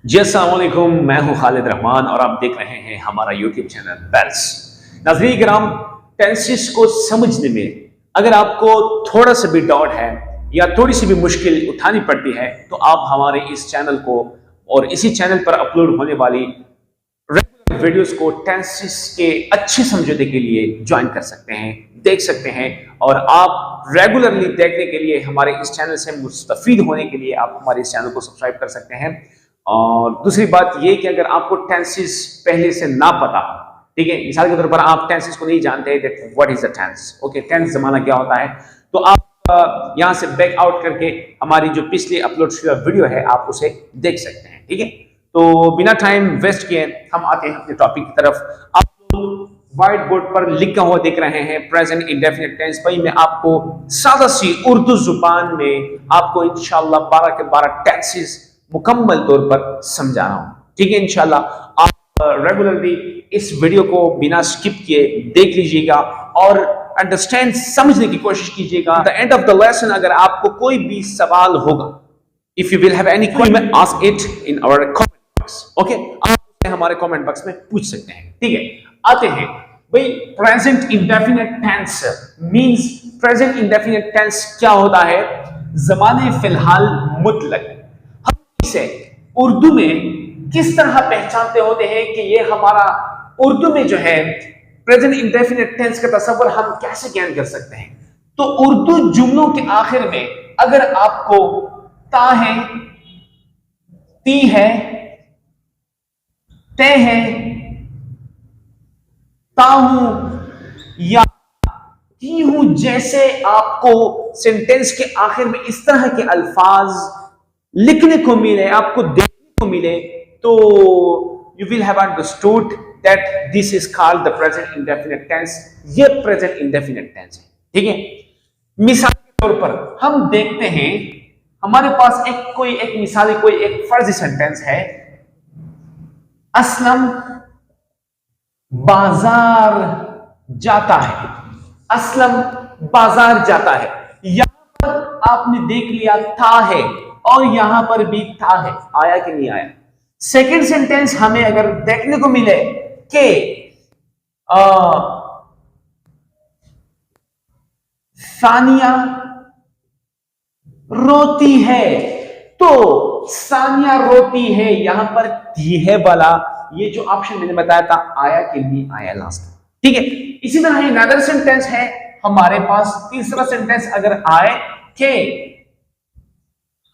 जी अस्सलाम वालेकुम, मैं हूं खालिद रहमान और आप देख रहे हैं हमारा यूट्यूब चैनल बेल्स। नाज़रीन किराम, टेंसेस को समझने में अगर आपको थोड़ा सा भी डाउट है या थोड़ी सी भी मुश्किल उठानी पड़ती है तो आप हमारे इस चैनल को और इसी चैनल पर अपलोड होने वाली रेगुलर वीडियोस को टेंसेस के अच्छे समझौते के लिए ज्वाइन कर सकते हैं, देख सकते हैं। और आप रेगुलरली देखने के लिए हमारे इस चैनल से मुस्तफीद होने के लिए आप हमारे इस चैनल को सब्सक्राइब कर सकते हैं। और दूसरी बात ये कि अगर आपको टेंसेस पहले से ना पता हो, ठीक है, मिसाल के तौर पर आप टेंसेस को नहीं जानते that what is the tense, okay, tense जमाना क्या होता है, तो आप यहां से बैक आउट करके हमारी जो पिछली अपलोड शुदा वीडियो है आप उसे देख सकते हैं, ठीक है। तो बिना टाइम वेस्ट किए हम आते हैं अपने टॉपिक की तरफ। आप व्हाइट बोर्ड पर लिखा हुआ देख रहे हैं प्रेजेंट इंडेफिनिट टेंस। भाई मैं आपको सादा सी उर्दू जुबान में आपको इंशाल्लाह 12 के 12 टेंसेस मुकम्मल तौर पर समझा रहा हूं, ठीक है। इंशाल्लाह आप रेगुलरली इस वीडियो को बिना स्किप किए देख लीजिएगा और अंडरस्टैंड समझने की कोशिश कीजिएगा। At the end of the lesson अगर आपको कोई भी सवाल होगा, if you will have any question, ask it in our comment box, okay, आप हमारे कमेंट बॉक्स में पूछ सकते हैं, ठीक है। आते हैं भाई, present indefinite tense means, present indefinite tense क्या होता है? ज़माने फिलहाल मुतलक। इसे उर्दू में किस तरह पहचानते होते हैं कि ये हमारा उर्दू में जो है प्रेजेंट इंडेफिनिट टेंस का तस्वर हम कैसे ज्ञान कर सकते हैं? तो उर्दू जुमलों के आखिर में अगर आपको ता है, ती है, ते है, ता हूं या की हूं जैसे आपको सेंटेंस के आखिर में इस तरह के अल्फाज लिखने को मिले, आपको देखने को मिले, तो you will have understood that this is called the present indefinite tense. ये प्रेजेंट इंडेफिनिट टेंस है, ठीक है। मिसाल के तौर पर हम देखते हैं, हमारे पास एक मिसाली कोई एक फर्जी सेंटेंस है, असलम बाजार जाता है। असलम बाजार जाता है, यहां पर आपने देख लिया था है और यहां पर भी था है, आया कि नहीं आया। सेकंड सेंटेंस हमें अगर देखने को मिले कि सानिया रोती है, तो सानिया रोती है, यहां पर थी है वाला ये जो ऑप्शन मैंने बताया था, आया कि नहीं आया लास्ट, ठीक है। इसी तरह अनदर सेंटेंस है हमारे पास, तीसरा सेंटेंस अगर आए कि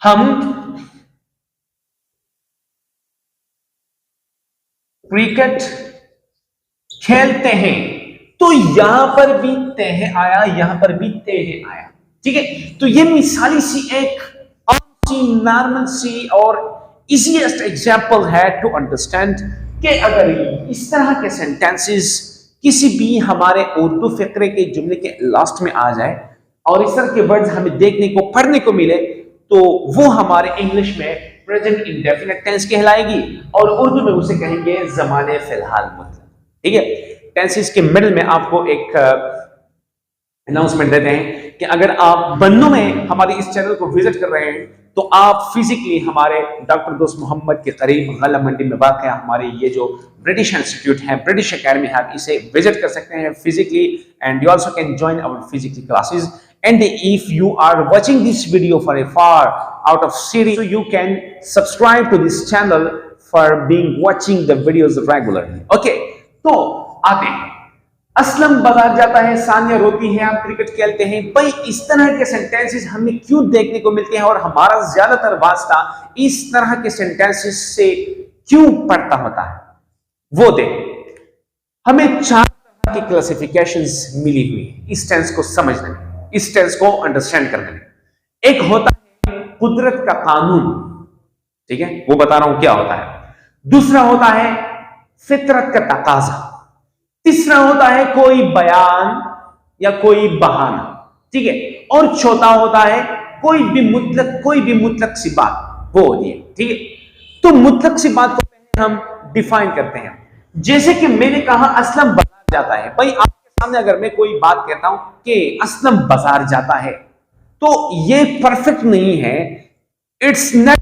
हम क्रिकेट खेलते हैं, तो यहां पर भी ते हैं आया, यहां पर भी ते हैं आया, ठीक है। तो ये मिसाली सी एक आम सी नॉर्मल सी और इजीएस्ट एग्जांपल है टू अंडरस्टैंड कि अगर इस तरह के सेंटेंसेस किसी भी हमारे उर्दू फिक्रे के जुमले के लास्ट में आ जाए और इस तरह के वर्ड्स हमें देखने को पढ़ने को मिले, तो वो हमारे इंग्लिश में प्रेजेंट इंडेफिनिट टेंस कहलाएगी और उर्दू में उसे कहेंगे ज़माने फिलहाल मुतलक, ठीक है। टेंसेस के मिडिल में आपको एक अनाउंसमेंट देते हैं कि अगर आप बन्नू में हमारे इस चैनल को विजिट कर रहे हैं तो आप फिजिकली हमारे डॉक्टर दोस्त मोहम्मद के करीब गला मंडी में वाक़ है हमारे ये जो ब्रिटिश इंस्टीट्यूट है, ब्रिटिश अकेडमी है, आप इसे विजिट कर सकते हैं physically and you also can join our physically classes. And if you are watching this video for a far out of city, so you can subscribe to this channel for being watching the videos regularly. Okay, तो आते हैं, असलम बाजार जाता है, सानिया रोती है, आप cricket खेलते हैं। भाई इस तरह के सेंटेंसेस हमें क्यों देखने को मिलते हैं और हमारा ज्यादातर वास्ता इस तरह के सेंटेंसेस से क्यों पड़ता होता है, वो देख। हमें 4 तरह की क्लासिफिकेशंस मिली हुई है इस टेंस को समझने में, इस टेंस को अंडरस्टैंड करने में। एक होता है कुदरत का कानून, ठीक है, वो बता रहा हूं क्या होता है। दूसरा होता है फितरत का तकाजा। तीसरा होता है कोई बयान या कोई बहाना, ठीक है। और चौथा होता है कोई भी मुतलक सी बात, वो होती है, ठीक है। तो मुतलक सी बात को पहले हम डिफाइन करते हैं। जैसे कि मैंने कहा असलम बाजार जाता है, भाई सामने अगर मैं कोई बात कहता हूं कि असलम बाजार जाता है, तो ये परफेक्ट नहीं है, it's not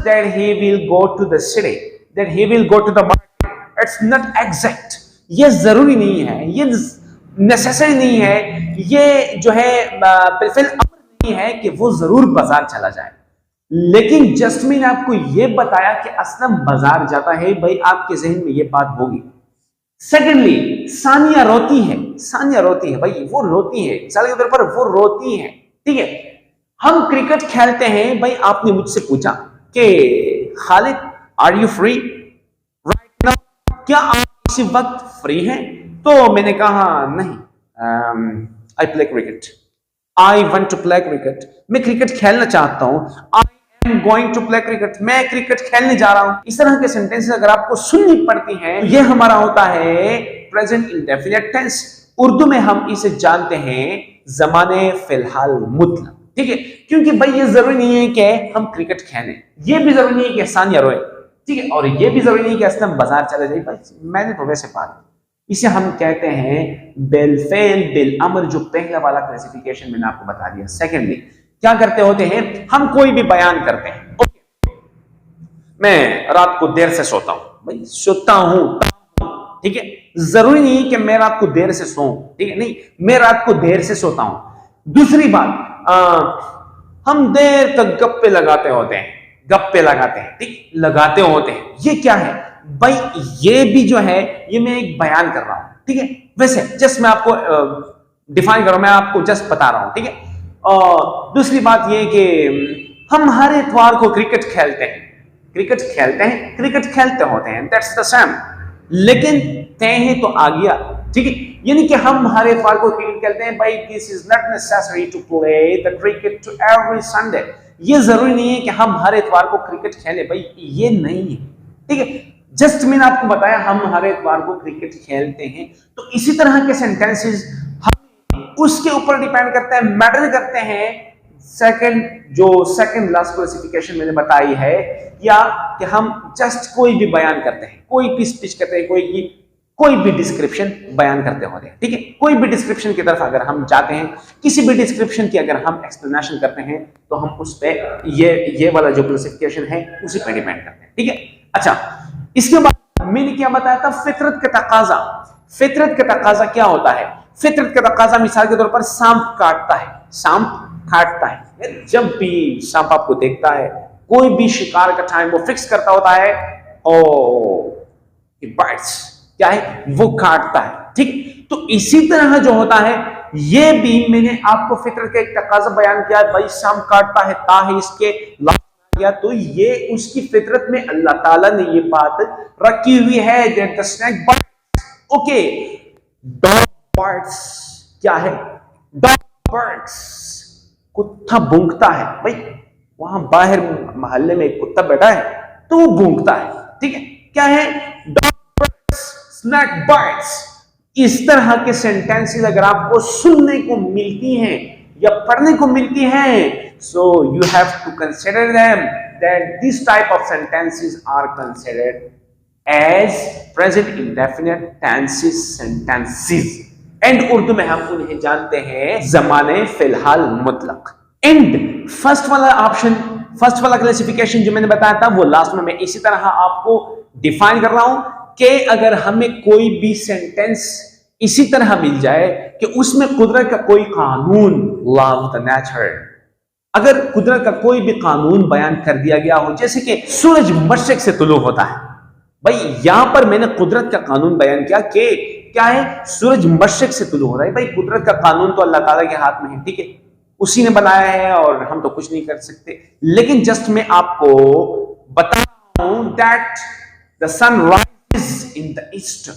that he will go to the city, that he will go to the market. It's not exact. ये जरूरी नहीं है, ये नेसेसरी नहीं है, ये जो है बिल्कुल अमर नहीं है कि वो जरूर बाजार चला जाए। लेकिन जस्ट मैंने आपको ये बताया कि असलम बाजार जाता है, भाई आपके जहन में ये बात होगी। सेकेंडली, सानिया रोती है, सानिया रोती है, भाई वो रोती है, मिसाल के तौर पर वो रोती है, ठीक है। हम क्रिकेट खेलते हैं, भाई आपने मुझसे पूछा कि Khalid are you free right now, क्या आप इसी वक्त फ्री हैं? तो मैंने कहा नहीं, I play cricket, I want to play cricket, मैं क्रिकेट खेलना चाहता हूं, I am going to play cricket, मैं क्रिकेट खेलने जा रहा हूं। इस तरह के सेंटेंसेस अगर आपको सुननी पड़ती हैं, ये हमारा होता है प्रेजेंट इंडेफिनिट टेंस। उर्दू में हम इसे जानते हैं ज़माने फिलहाल मुतलक, ठीक है, क्योंकि भाई ये जरूरी नहीं है कि हम क्रिकेट खेलें, ये भी जरूरी नहीं है कि सानिया रोए, ठीक है, और ये भी जरूरी नहीं है कि असलम बाजार चले जाए। भाई मैंने तो वैसे बात, इसे हम कहते हैं बिलफेल बिल अमर, जो पहला वाला क्लासिफिकेशन मैंने आपको बता दिया। सेकेंडली, क्या करते होते हैं, हम कोई भी बयान करते हैं। ओके, मैं रात को देर से सोता हूं, भाई सोता हूं, ठीक है, जरूरी नहीं है कि मैं रात को देर से सोऊं, ठीक है, नहीं, मैं रात को देर से सोता हूं। दूसरी बात, हम देर तक गप्पे लगाते होते हैं, गप्पे लगाते हैं, ठीक, लगाते होते हैं, ये क्या है भाई, ये भी जो है ये मैं एक बयान कर रहा हूं, ठीक है। वैसे जस्ट मैं आपको डिफाइन कर रहा हूं, मैं आपको जस्ट बता रहा हूं, ठीक है। और दूसरी बात ये कि हम हर इतवार को क्रिकेट खेलते हैं, क्रिकेट खेलते हैं, क्रिकेट खेलते होते हैं, दैट्स द सेम। लेकिन तय है तो आ गया, ठीक है, यानी कि हम हर इतवार को क्रिकेट खेलते हैं, भाई this is not necessary to play the cricket to every Sunday, ये जरूरी नहीं है कि हम हर इतवार को क्रिकेट खेलें, भाई ये नहीं है, ठीक है। जस्ट मैंने आपको बताया हम हर इतवार को क्रिकेट खेलते हैं। तो इसी तरह के सेंटेंसेस हम उसके ऊपर डिपेंड करते हैं, मैटर करते हैं। सेकंड लास्ट क्लासिफिकेशन मैंने बताई है, या कि हम जस्ट कोई भी बयान करते हैं, कोई भी स्पीच करते हैं, कोई भी डिस्क्रिप्शन बयान करते होते हैं, ठीक है। कोई भी डिस्क्रिप्शन की तरफ अगर हम जाते हैं, किसी भी डिस्क्रिप्शन की अगर हम एक्सप्लेनेशन करते हैं, तो हम उस पे ये वाला जो क्लासिफिकेशन है उसी पे डिपेंड करते हैं, ठीक है। अच्छा, इसके बाद मैंने क्या बताया था, फितरत का तकाजा। फितरत का तकाजा क्या होता है? फितरत का तकाजा मिसाल के तौर पर सांप काटता है, सांप काटता है। जब भी सांप आपको देखता है, कोई भी शिकार का टाइम वो फिक्स करता होता है, इट बाइट्स, क्या है, वो काटता है, ठीक। तो इसी तरह जो होता है, ये भी मैंने आपको फितरत का एक तकाजा बयान किया, भाई सांप काटता है, ताहे इसके या तो ये उसकी फितरत में अल्लाह ताला ने ये बात रखी हुई है, that the snake bites. Okay, dog bytes क्या है? डॉग बाइट्स, कुत्ता भौंकता है। भाई वहां बाहर मोहल्ले में एक कुत्ता बैठा है तो वो भौंकता है, ठीक है, क्या है? Dog bytes, snake bites. इस तरह के सेंटेंसेस अगर आपको सुनने को मिलती हैं या पढ़ने को मिलती हैं, so you have to consider them, that this type of sentences are considered as present indefinite tenses sentences, and Urdu में हम उन्हें जानते हैं ज़माने फिलहाल मुतलक। एंड फर्स्ट वाला ऑप्शन, फर्स्ट वाला क्लासिफिकेशन जो मैंने बताया था, वो लास्ट में मैं इसी तरह आपको डिफाइन कर रहा हूं कि अगर हमें कोई भी सेंटेंस इसी तरह मिल जाए कि उसमें कुदरत का कोई कानून, लॉ ऑफ द नेचर, अगर कुदरत का कोई भी कानून बयान कर दिया गया हो, जैसे कि सूरज मशरिक से तुलू होता है, भाई यहां पर मैंने कुदरत का कानून बयान किया कि क्या है, सूरज मशरिक से तुलू हो रहा है। भाई कुदरत का कानून तो अल्लाह ताला के हाथ में है, ठीक है, उसी ने बनाया है और हम तो कुछ नहीं कर सकते। लेकिन जस्ट मैं आपको बता रहा हूं that the sun rises in the east,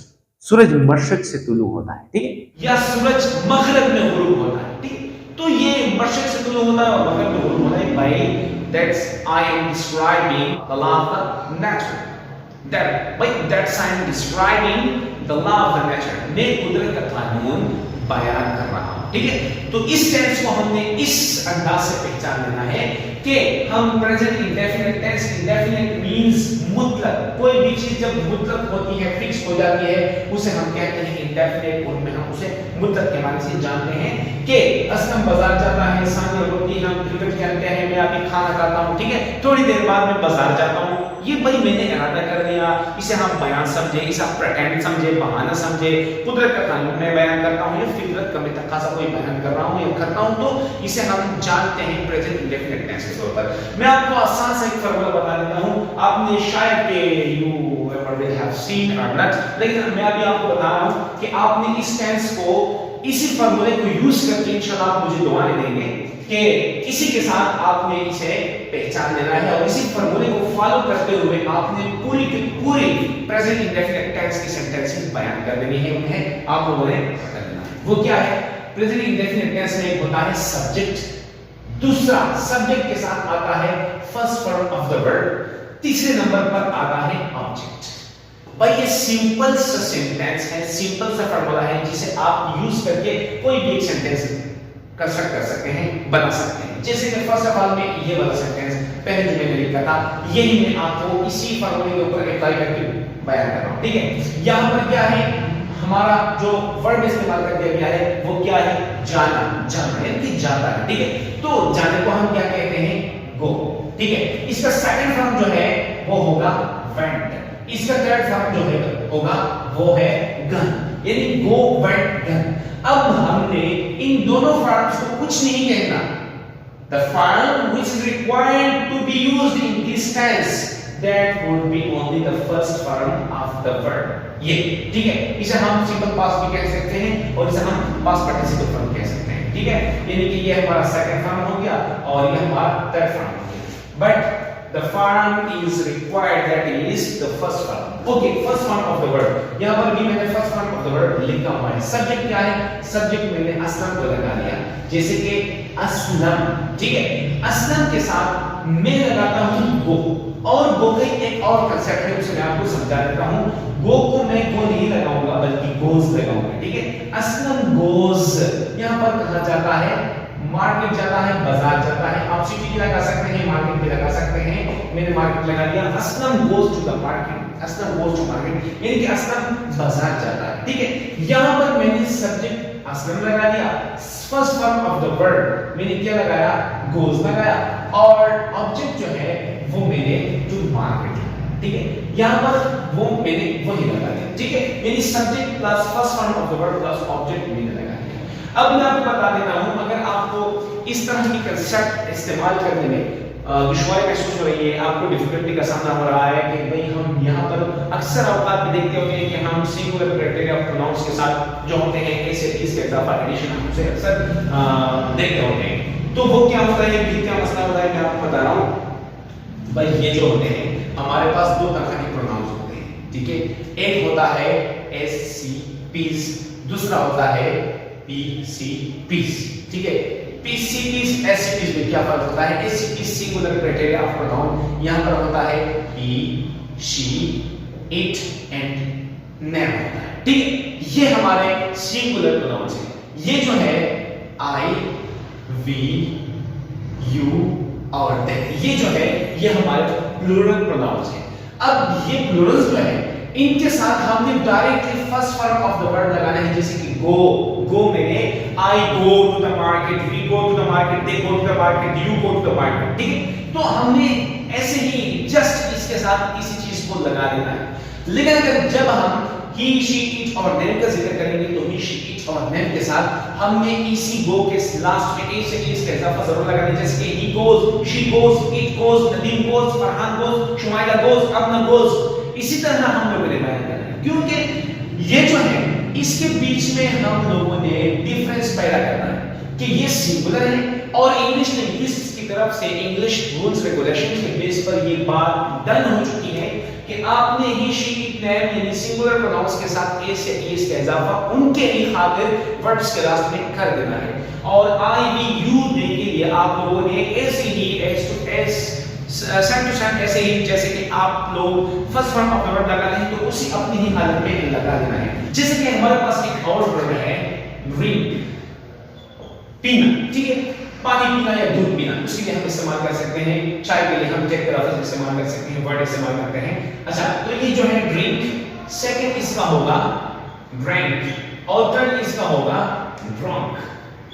सूरज मशरिक से तुलू होता है, ठीक है, या सूरज मगरिब में गुरूब होता है, ठीक है। तो ये मशरिक से तुलू होता है और मगरिब में गुरूब होता है। भाई that's I am describing the law of the nature, that भाई that's I am describing the law of the nature, मैं कुदरत का कानून बयान कर रहा हूं, ठीक है। तो इस टेंस को हमने इस अंदाज से पहचान लेना है कि हम present indefinite tense, indefinite means मुतलक, मुतलक, कोई भी चीज जब मुतलक होती है, फिक्स हो जाती है, उसे हम कहते हैं इंडेफिनिट फॉर्म में, हम उसे मुतलक के माने से जानते हैं कि असलम बाजार जाता है, सानिया रोटी हम क्रिकेट खेलते हैं, मैं अभी खाना खाता हूं, ठीक है, थोड़ी देर बाद मैं बाजार जाता हूं, ये भाई मैंने इरादा कर लिया, इसे हम बयान समझे, इसे आप प्रेटेंड समझे, बहाना समझे, कुदरत का कानून मैं बयान करता हूं या फितरत का मैं तकाजा कोई बयान कर रहा हूं या करता हूं, तो इसे हम जानते हैं प्रेजेंट इंडेफिनिट टेंस के तौर पर। मैं आपको आसान सा एक फार्मूला बता देता हूं, आपने शायद के you ever will have seen और नॉट, लेकिन मैं अभी आपको बता रहा हूं कि आपने इस टेंस को, इसी फार्मूले को यूज करके इंशाल्लाह आप मुझे दुआएं देंगे कि किसी के साथ आपने इसे पहचान लेना है और इसी फार्मूले को फॉलो करते हुए आपने पूरी की पूरी प्रेजेंट इंडेफिनिट टेंस की सेंटेंसेस बयान कर देनी है, उन्हें आप लोगों ने पढ़ लेना है। वो क्या है? प्रेजेंट इंडेफिनिट टेंस में एक होता है सब्जेक्ट, दूसरा सब्जेक्ट के साथ आता है first form of the verb, तीसरे नंबर पर आता है ऑब्जेक्ट। भाई ये सिंपल सा सेंटेंस है, सिंपल सा फार्मूला है जिसे आप यूज करके कोई भी एक सेंटेंस कंस्ट्रक्ट कर सकते हैं, बना सकते हैं। जैसे कि फर्स्ट ऑफ ऑल में ये वाला सेंटेंस पहले जो मैंने लिखा था, यही मैं आपको इसी फार्मूले के ऊपर अप्लाई करके बयान कर रहा हूं, ठीक है। यहां पर क्या है, हमारा जो वर्ब इस्तेमाल कर दिया गया है वो क्या है? जाना, जाना यानी कि जाता है, ठीक है। तो जाने को हम क्या कहते हैं? गो, ठीक है। इसका सेकंड फॉर्म जो है वो होगा वेंट, इसका थर्ड फॉर्म जो है होगा वो है गन, यानी गो वेंट गन। अब हमने इन दोनों फॉर्म्स को कुछ नहीं कहना, the form which is required to be used in this tense that would be only the first form of the verb, ये ठीक है। इसे हम सिंपल पास्ट भी कह सकते हैं और इसे हम पास्ट पार्टिसिपल फॉर्म कह सकते हैं, ठीक है। यानी कि ये हमारा सेकंड फॉर्म हो गया और ये हमारा थर्ड फॉर्म हो गया, but the form is required that is the first form, okay, first form of the verb। यहां पर भी मैंने first form of the verb लिखा हुआ है। सब्जेक्ट क्या है? सब्जेक्ट मैंने असलम को लगा दिया, जैसे कि असलम, ठीक है। असलम के साथ मैं लगाता हूं गो, और गो का एक और कांसेप्ट है उसे मैं आपको समझा देता हूं। गो को मैं गो नहीं लगाऊंगा बल्कि गोज लगाऊंगा, ठीक है। असलम गोज यहां पर कहा जाता है मार्केट जाता है, बाजार जाता है, आप सिटी भी लगा सकते हैं, मार्केट भी लगा सकते हैं, मैंने मार्केट लगा दिया। Aslam goes to the market, Aslam goes to market यानी कि असलम बाजार जाता है, ठीक है। यहां पर मैंने सब्जेक्ट असलम लगा दिया, first form of the verb मैंने क्या लगाया? गोज लगाया, और ऑब्जेक्ट जो है वो मैंने टू मार्केट, ठीक है। यहां पर वो मैंने वही लगा दिया, ठीक है। यानी subject plus first form of the verb plus object मैंने लगा दिया। अब मैं आपको बता देता हूं, अगर आपको इस तरह की कंसेप्ट इस्तेमाल करने में दुश्वारी महसूस हो रही है, आपको डिफिकल्टी का सामना हो रहा है कि भाई हम यहाँ पर अक्सर औकात में देखते होते हैं कि हम सिंगुलर क्राइटेरिया ऑफ प्रोनाउंस के साथ जो होते हैं ऐसे इसके इजाफा एडिशन हम उसे अक्सर देखते होते हैं, तो वो क्या होता है, क्या मसला होता है, मैं आपको बता रहा हूँ। भाई ये जो होते हैं हमारे पास दो तरह के प्रोनाउंस होते हैं, ठीक है। एक होता है एस सी पीस, दूसरा होता है पी सी पीस, ठीक है। P C piece S C piece में क्या फर्क होता है? S C piece singular criteria of pronoun, यहां पर होता है he, she, it and name होता है, ठीक है। ये हमारे सिंगुलर प्रोनाउंस हैं। ये जो है आई, वी, यू और दे, ये जो है ये हमारे प्लूरल प्रोनाउंस हैं। अब ये प्लूरल्स जो है इनके साथ हमने directly first form of the word लगाना है, जैसे कि गो, गो मैंने I go to the market, we go to the market, they go to the market, you go to the market, ठीक है। तो हमने ऐसे ही जस्ट इसके साथ इसी चीज को लगा देना है। लेकिन अगर जब हम ही, शी, इट और देम का जिक्र करेंगे तो ही, शी, इट और देम के साथ हमने इसी गो के लास्ट में ए से इसका इजाफा जरूर लगाना है, जैसे कि he goes, she goes, it goes, Nadeem goes, Farhan goes, Shumaila goes, Abna goes. इसी तरह हम लोगों ने बयान करना है, क्योंकि ये जो है इसके बीच में हम लोगों ने डिफरेंस पैदा करना है कि ये सिंगुलर है और इंग्लिश लिंग्विस्ट्स की तरफ से इंग्लिश रूल्स रेगुलेशंस के बेस पर ये बात डन हो चुकी है कि आपने ही, शी, इट, नेम यानी सिंगुलर प्रोनाउंस के साथ ए से ई का इजाफा उनके ही खातिर वर्ब्स के लास्ट में कर देना है, और आई, वी, यू, दे के लिए आप लोगों ने ऐसे ही S to S, same to same ऐसे ही जैसे कि आप लोग first form of the verb लगाते हैं तो उसी अपनी ही हालत में लगा देना है। जैसे कि हमारे पास एक और वर्ब है रीड, पीना, ठीक है। पानी पीना या दूध पीना, उसके लिए हम इस्तेमाल कर सकते हैं। चाय के लिए हम टेक का लफ्ज इस्तेमाल कर सकते हैं, वर्ड इस्तेमाल करते हैं। अच्छा, तो ये जो है ड्रिंक, सेकंड इसका होगा ड्रिंक और थर्ड इसका होगा ड्रंक।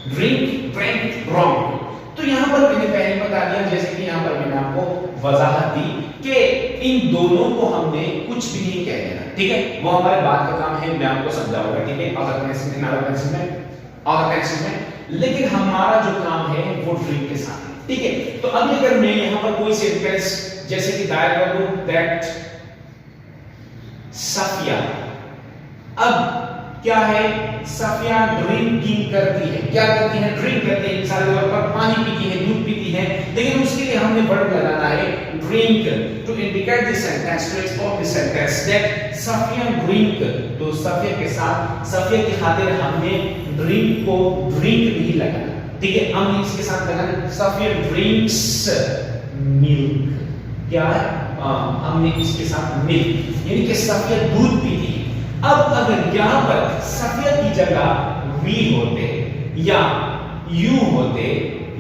Drink, drink, drunk. तो यहां पर मैंने पहले बता दिया, जैसे कि यहां पर मैंने आपको वजाहत दी कि इन दोनों को हमने कुछ भी नहीं कह देना, ठीक है? वो हमारे बात का काम है, मैं आपको समझाऊंगा, ठीक है? अगर टेंस में, अगर टेंस में, अगर टेंस में, लेकिन हमारा जो काम है वो ड्रिंक के साथ है, ठीक है? तो अब अगर मैं यहां पर कोई सेंटेंस जैसे कि दायर कर दूं दैट सफिया, अब क्या है, सफिया ड्रिंकिंग करती है, क्या करती है, ड्रिंक करती है, मिसाल के तौर पर पानी पीती है, दूध पीती है, लेकिन उसके लिए हमने वर्ब लगाना है drink to indicate this sentence, to explain this sentence that Safia drink. तो सफिया के साथ, सफिया की खातिर हमने ड्रिंक को ड्रिंक नहीं लगाना, ठीक है? हमने इसके साथ लगाना सफिया ड्रिंक्स मिल्क, क्या है, हमने इसके साथ मिल्क, यानी कि सफिया दूध पीती है। अब अगर यहां पर सफिया की जगह वी होते या यू होते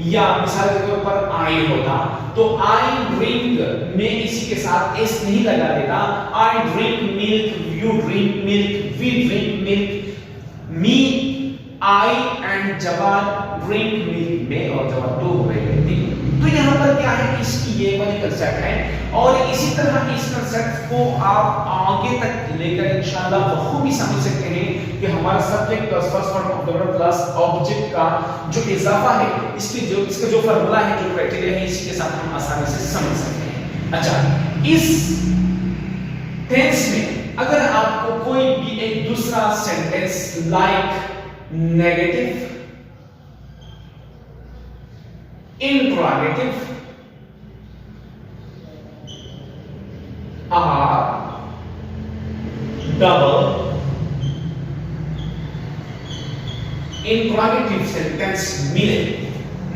या मिसाल के तौर पर आई होता, तो आई ड्रिंक में इसी के साथ एस नहीं लगा देता, I drink milk, you drink milk, we drink milk, me, I and Jawan drink milk, में और जवान दो हो गए, ठीक है? तो यहां पर क्या है, इसकी ये वाली कंसेप्ट है और इसी तरह इस कंसेप्ट को आप आगे तक लेकर इंशाल्लाह बखूबी समझ सकते हैं कि हमारा subject plus first form of the verb plus object का जो इजाफा है, इसका जो फार्मूला है, जो क्राइटेरिया है, इसी के साथ हम आसानी से समझ सकते हैं। अच्छा, इस टेंस में अगर आपको कोई भी एक दूसरा sentence like negative, interrogative, double, interrogative sentence मिले।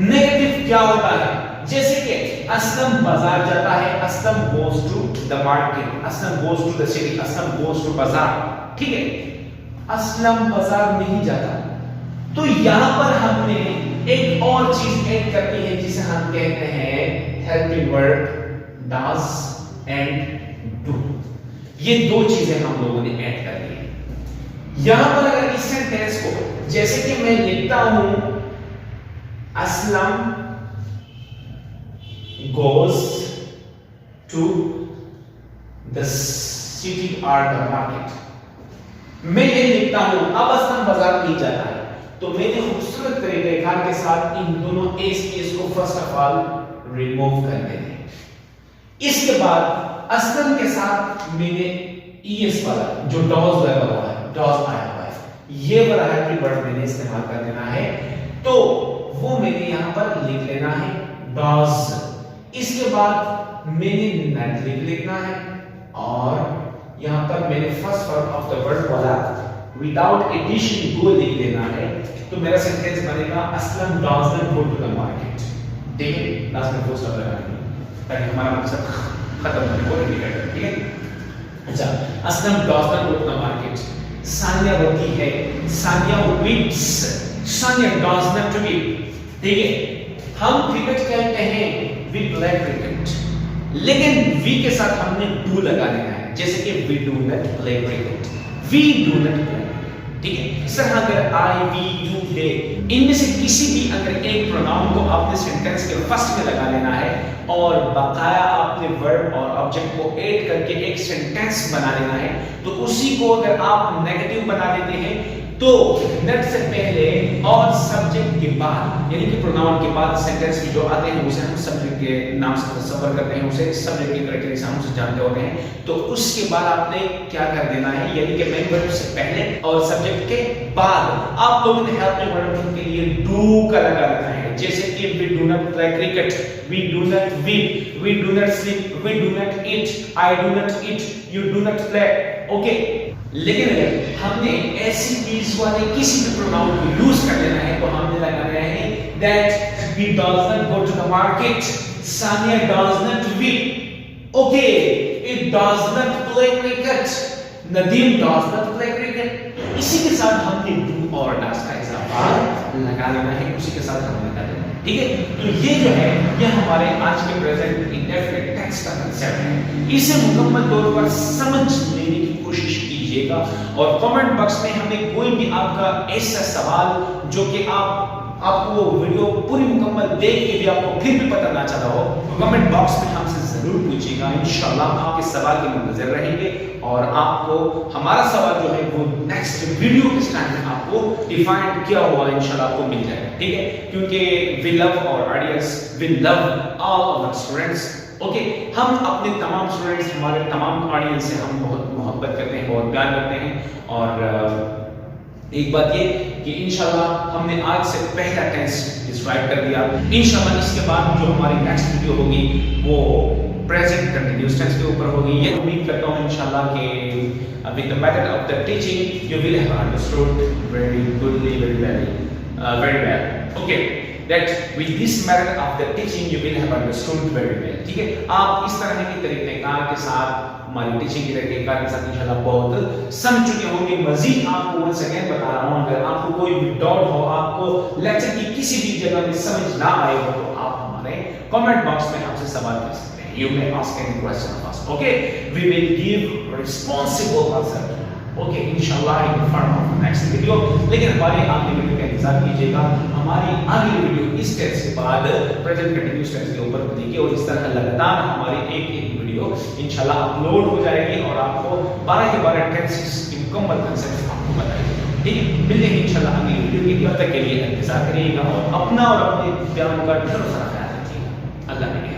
नेगेटिव क्या होता है, जैसे कि असलम बाजार जाता है, Aslam goes to the market, Aslam goes to the city, Aslam goes to bazaar, ठीक है? असलम बाजार नहीं जाता, तो यहां पर हमने एक और चीज ऐड करनी है जिसे हम कहते हैं helping verb does and do. ये दो चीजें हम लोगों ने ऐड कर ली है। यहां पर अगर इस सेंटेंस को जैसे कि मैं लिखता हूं Aslam goes to the city or the market, मैं ये लिखता हूं, अब असलम बाजार नहीं जाता है, तो मैंने खूबसूरत तरीके कार के साथ इन दोनों एस को फर्स्ट ऑफ ऑल रिमूव कर देंगे। इसके बाद असलम के साथ मैंने ईएस वाला जो डॉज लगा हुआ है, डॉज आया हुआ है, ये वाला हेल्पिंग वर्ब मैंने इस्तेमाल कर देना है, तो वो मैंने यहां पर लिख लेना है डॉज। इसके बाद मैंने नेट लिखना है और यहां पर मैंने first form of the word वाला विदाउट एडिशन गो लिख देना है, तो मेरा सेंटेंस बनेगा Aslam does not go to the market, ठीक है? लास्ट में फुल स्टॉप लगाएंगे ताकि हमारा मकसद खत्म हो जाए, इंडिकेटर, ठीक है? अच्छा, Aslam does not go to the market, Sania रोती है, Sania weeps, Sania does not weep, ठीक है? हम क्रिकेट खेलते हैं, वी प्ले क्रिकेट, लेकिन वी के साथ हमने डू लगा देना है, जैसे कि we do not play cricket, we do not play, ठीक है? इस तरह अगर आई, वी, यू, दे, इनमें से किसी भी अगर एक प्रोनाउन को आपने सेंटेंस के फर्स्ट में लगा लेना है और बकाया आपने वर्ब और ऑब्जेक्ट को ऐड करके एक सेंटेंस बना लेना है, तो उसी को अगर आप नेगेटिव बना देते हैं तो नेट से पहले और सब्जेक्ट के बाद, यानी कि प्रोनाउन के बाद सेंटेंस में जो आते हैं उसे हम सब्जेक्ट के नाम से तस्वर करते हैं, उसे सब्जेक्ट के क्राइटेरिया से हम उसे जानते होते हैं, तो उसके बाद आपने क्या कर देना है, यानी कि मेन वर्ब से पहले और सब्जेक्ट के बाद आप लोगों ने हेल्पिंग वर्ब के लिए डू का लगा देना है, जैसे कि we do not play cricket, we do not weep, we do not sleep, we do not eat, I do not eat, you do not play, okay? लेकिन अगर हमने ऐसी चीज वाले किसी भी प्रोनाउन को यूज कर लेना है तो हमने लगाना है that he does not go to the market, Sanya does not weep, okay? It does not play cricket, Nadeem does not play cricket। इसी के साथ हमने do और does का इजाफा लगा लेना है, उसी के साथ हम लगा देना है, ठीक है। तो ये जो है ये हमारे आज के प्रेजेंट इंडेफिनिट टेंस का कांसेप्ट है। इसे मुकम्मल तौर पर समझ लेने की कोशिश कीजिएगा और कमेंट बॉक्स में हमें कोई भी आपका ऐसा सवाल जो कि आपको वो वीडियो पूरी मुकम्मल देख के भी आपको फिर भी पता ना चला हो, तो कमेंट बॉक्स में हमसे जरूर पूछिएगा। इंशाल्लाह आपके सवाल के मुंतज़िर रहेंगे और आपको हमारा सवाल जो है वो नेक्स्ट वीडियो के स्टार्ट में आपको डिफाइन किया हुआ इंशाल्लाह आपको मिल जाएगा, ठीक है। क्योंकि we love our audience, we love all our students, okay. हम अपने तमाम स्टूडेंट्स, हमारे तमाम ऑडियंस से हम बहुत मोहब्बत करते हैं, बहुत प्यार करते हैं। और एक बात ये कि इंशाल्लाह हमने आज से पहला टेंस डिस्क्राइब कर दिया। इंशाल्लाह इसके बाद जो हमारी नेक्स्ट वीडियो होगी वो प्रेजेंट कंटिन्यूअस टेंस के ऊपर होगी। ये उम्मीद करता हूँ इंशाल्लाह कि with the method of the teaching you will have understood very goodly, very well, okay, that with this method of the teaching you will have understood very well, ठीक है। आप इस तरह के तरीक़ेकार के साथ हमारी टीचिंग के तरीक़ेकार के साथ इंशाल्लाह बहुत समझ चुके होंगे। मजीद आपको वन सेकेंड बता रहा हूँ, अगर आपको कोई भी डाउट हो, आपको लेक्चर की किसी भी जगह में समझ ना आए हो, तो आप हमारे कमेंट बॉक्स में हमसे सवाल कर सकते हैं। You may ask any question of us, okay? We will give responsible answer, okay, इंशाल्लाह in form of next video. लेकिन हमारी अगली वीडियो का इंतजार कीजिएगा। हमारी अगली वीडियो इस टेंस के बाद प्रेजेंट कंटिन्यूअस टेंस के ऊपर बनेगी और इस तरह लगातार हमारी एक वीडियो इंशाल्लाह अपलोड हो जाएगी और आपको 12 के 12 टेंसेस की मुकम्मल कांसेप्ट आपको बताएगी, ठीक है। मिलते हैं इंशाल्लाह अगली वीडियो के, तब तक के लिए इंतजार करिएगा और अपना और अपने प्यारों का ढेरों सारा ख्याल रखिएगा। अल्लाह ने